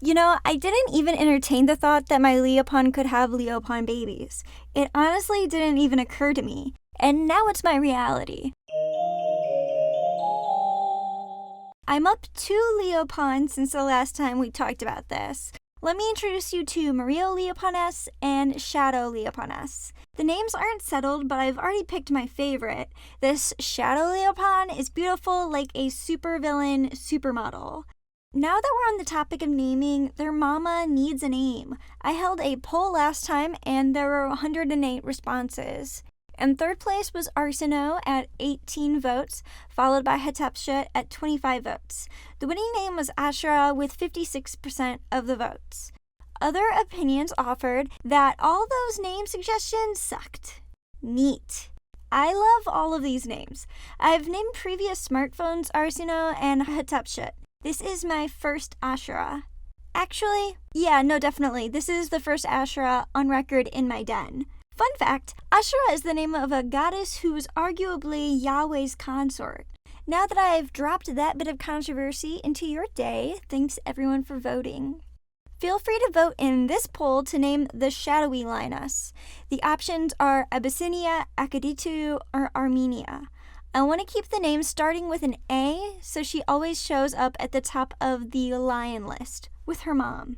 I didn't even entertain the thought that my Leopon could have Leopon babies. It honestly didn't even occur to me, and now it's my reality. I'm up 2 Leopons since the last time we talked about this. Let me introduce you to Maria Leoponess and Shadow Leoponess. The names aren't settled, but I've already picked my favorite. This Shadow Leopon is beautiful like a supervillain supermodel. Now that we're on the topic of naming, their mama needs a name. I held a poll last time and there were 108 responses. And third place was Arsinoe at 18 votes, followed by Hatshepsut at 25 votes. The winning name was Ashura with 56% of the votes. Other opinions offered that all those name suggestions sucked. Neat. I love all of these names. I've named previous smartphones Arsinoe and Hatshepsut. This is my first Ashura. Actually, definitely. This is the first Ashura on record in my den. Fun fact, Ashura is the name of a goddess who was arguably Yahweh's consort. Now that I've dropped that bit of controversy into your day, thanks everyone for voting. Feel free to vote in this poll to name the shadowy lioness. The options are Abyssinia, Akaditu, or Armenia. I want to keep the name starting with an A, so she always shows up at the top of the lion list, with her mom.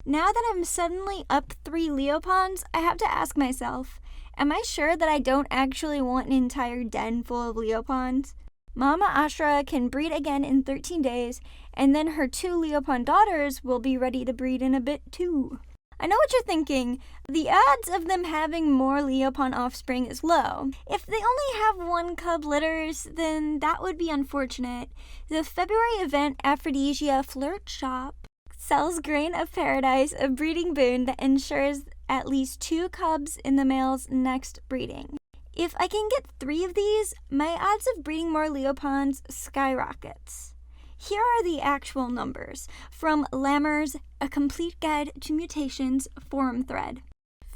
Now that I'm suddenly up 3 Leopons, I have to ask myself, am I sure that I don't actually want an entire den full of Leopons? Mama Ashura can breed again in 13 days, and then her 2 Leopon daughters will be ready to breed in a bit too. I know what you're thinking. The odds of them having more Leopon offspring is low. If they only have 1 cub litters, then that would be unfortunate. The February event Aphrodisia Flirt Shop sells Grain of Paradise, a breeding boon that ensures at least 2 cubs in the male's next breeding. If I can get 3 of these, my odds of breeding more Leopons skyrockets. Here are the actual numbers from Lammers, A Complete Guide to Mutations forum thread.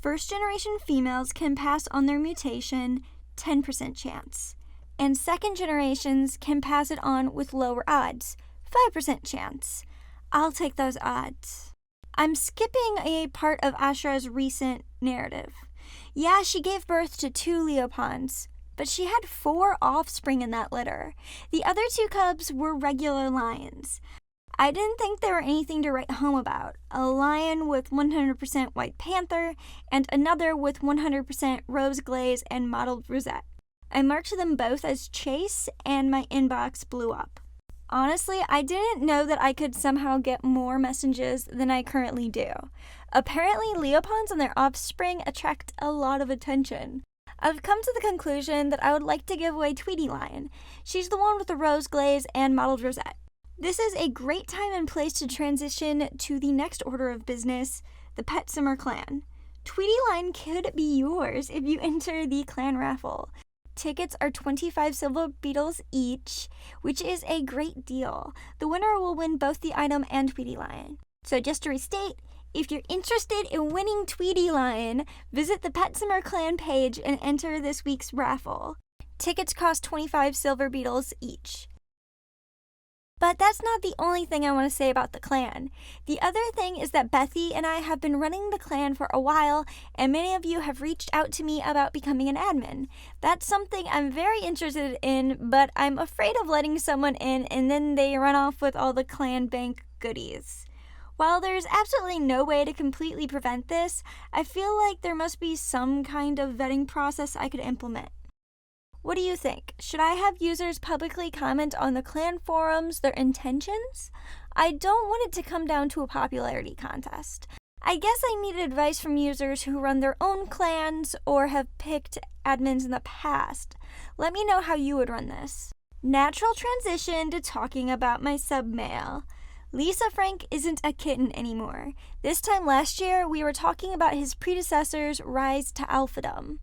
First generation females can pass on their mutation, 10% chance. And second generations can pass it on with lower odds, 5% chance. I'll take those odds. I'm skipping a part of Ashura's recent narrative. Yeah, she gave birth to 2 Leopons, but she had 4 offspring in that litter. The other 2 cubs were regular lions. I didn't think they were anything to write home about. A lion with 100% white panther, and another with 100% rose glaze and mottled rosette. I marked them both as chase, and my inbox blew up. Honestly, I didn't know that I could somehow get more messages than I currently do. Apparently, Leopons and their offspring attract a lot of attention. I've come to the conclusion that I would like to give away Tweety Lion. She's the one with the rose glaze and mottled rosette. This is a great time and place to transition to the next order of business, the Pet Simmer clan. Tweety Lion could be yours if you enter the clan raffle. Tickets are 25 silver beetles each, which is a great deal. The winner will win both the item and Tweety Lion. So just to restate, if you're interested in winning Tweety Lion, visit the Pet Simmer clan page and enter this week's raffle. Tickets cost 25 silver beetles each. But that's not the only thing I want to say about the clan. The other thing is that Bethy and I have been running the clan for a while, and many of you have reached out to me about becoming an admin. That's something I'm very interested in, but I'm afraid of letting someone in and then they run off with all the clan bank goodies. While there's absolutely no way to completely prevent this, I feel like there must be some kind of vetting process I could implement. What do you think? Should I have users publicly comment on the clan forums their intentions? I don't want it to come down to a popularity contest. I guess I need advice from users who run their own clans or have picked admins in the past. Let me know how you would run this. Natural transition to talking about my submail. Lisa Frank isn't a kitten anymore. This time last year, we were talking about his predecessor's rise to alphadom.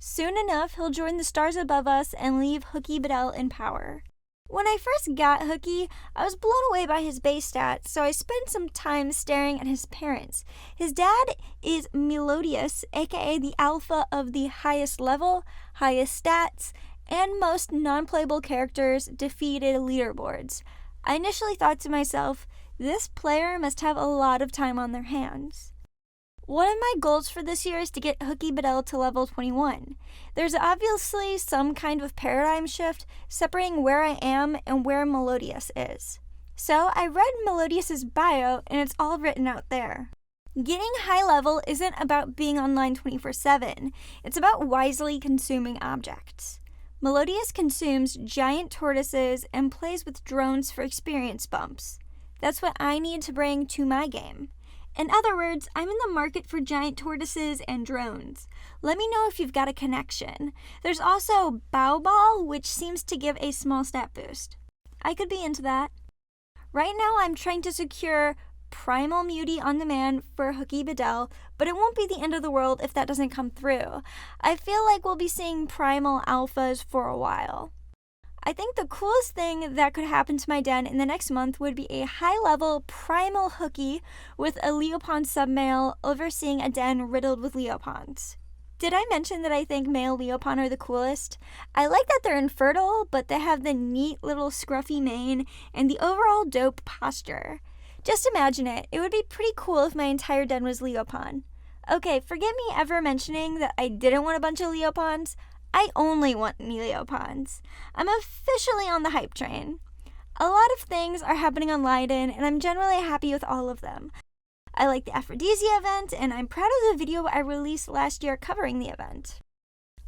Soon enough, he'll join the stars above us and leave Hooky Bedell in power. When I first got Hooky, I was blown away by his base stats, so I spent some time staring at his parents. His dad is Melodious, aka the alpha of the highest level, highest stats, and most non-playable characters defeated leaderboards. I initially thought to myself, This player must have a lot of time on their hands. One of my goals for this year is to get Hooky Bedell to level 21. There's obviously some kind of paradigm shift separating where I am and where Melodious is. So I read Melodious's bio and it's all written out there. Getting high level isn't about being online 24/7. It's about wisely consuming objects. Melodious consumes giant tortoises and plays with drones for experience bumps. That's what I need to bring to my game. In other words, I'm in the market for giant tortoises and drones. Let me know if you've got a connection. There's also Bow Ball, which seems to give a small stat boost. I could be into that. Right now I'm trying to secure Primal Mutie on demand for Hooky Bedell, but it won't be the end of the world if that doesn't come through. I feel like we'll be seeing Primal Alphas for a while. I think the coolest thing that could happen to my den in the next month would be a high-level Primal Hooky with a Leopon submale overseeing a den riddled with Leopons. Did I mention that I think male Leopon are the coolest? I like that they're infertile, but they have the neat little scruffy mane and the overall dope posture. Just imagine it. It would be pretty cool if my entire den was Leopon. Okay, forget me ever mentioning that I didn't want a bunch of Leopons. I only want Leopons. I'm officially on the hype train. A lot of things are happening on Lioden, and I'm generally happy with all of them. I like the Aphrodisia event, and I'm proud of the video I released last year covering the event.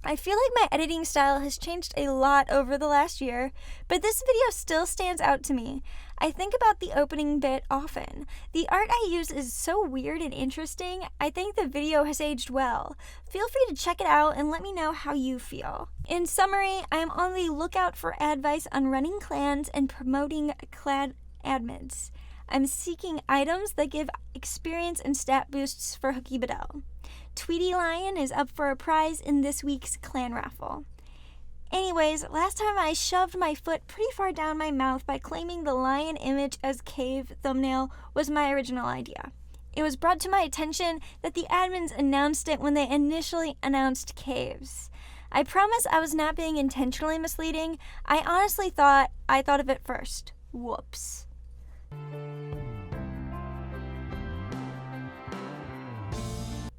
I feel like my editing style has changed a lot over the last year, but this video still stands out to me. I think about the opening bit often. The art I use is so weird and interesting, I think the video has aged well. Feel free to check it out and let me know how you feel. In summary, I am on the lookout for advice on running clans and promoting clan admins. I'm seeking items that give experience and stat boosts for Hooky Bedell. Tweety Lion is up for a prize in this week's clan raffle. Anyways, last time I shoved my foot pretty far down my mouth by claiming the lion image as cave thumbnail was my original idea. It was brought to my attention that the admins announced it when they initially announced caves. I promise I was not being intentionally misleading. I honestly thought I thought of it first. Whoops.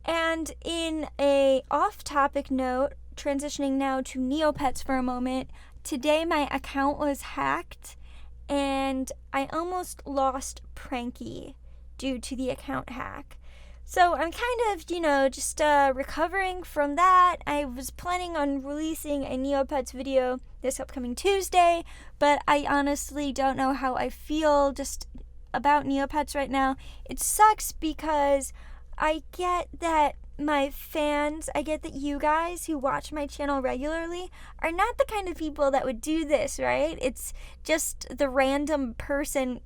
And in a off-topic note, transitioning now to Neopets for a moment, today my account was hacked and I almost lost Pranky due to the account hack. So I'm kind of, just recovering from that. I was planning on releasing a Neopets video this upcoming Tuesday, but I honestly don't know how I feel just about Neopets right now. It sucks because I get that my fans, I get that you guys who watch my channel regularly are not the kind of people that would do this, right? It's just the random person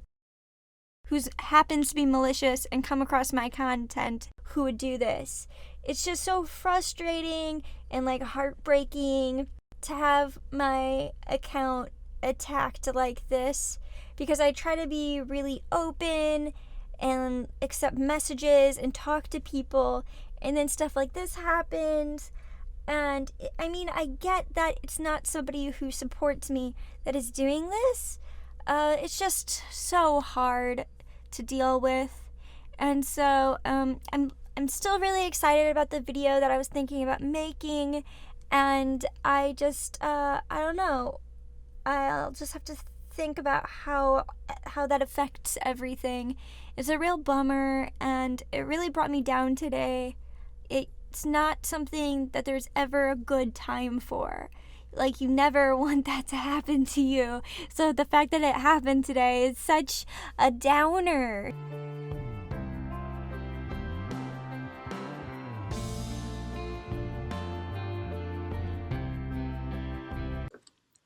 who happens to be malicious and come across my content who would do this. It's just so frustrating and heartbreaking to have my account attacked like this because I try to be really open and accept messages and talk to people, and then stuff like this happens. And I get that it's not somebody who supports me that is doing this. It's just so hard to deal with. And so I'm still really excited about the video that I was thinking about making, and I just I don't know. I'll just have to think about how that affects everything. It's a real bummer, and it really brought me down today. It's not something that there's ever a good time for. You never want that to happen to you. So the fact that it happened today is such a downer.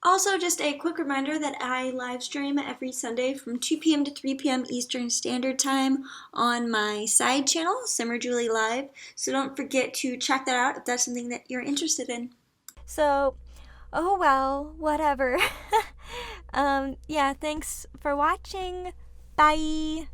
Also, just a quick reminder that I live stream every Sunday from 2 p.m. to 3 p.m. Eastern Standard Time on my side channel, Simmer Julie Live. So don't forget to check that out if that's something that you're interested in. So, oh well, whatever. Yeah, thanks for watching. Bye.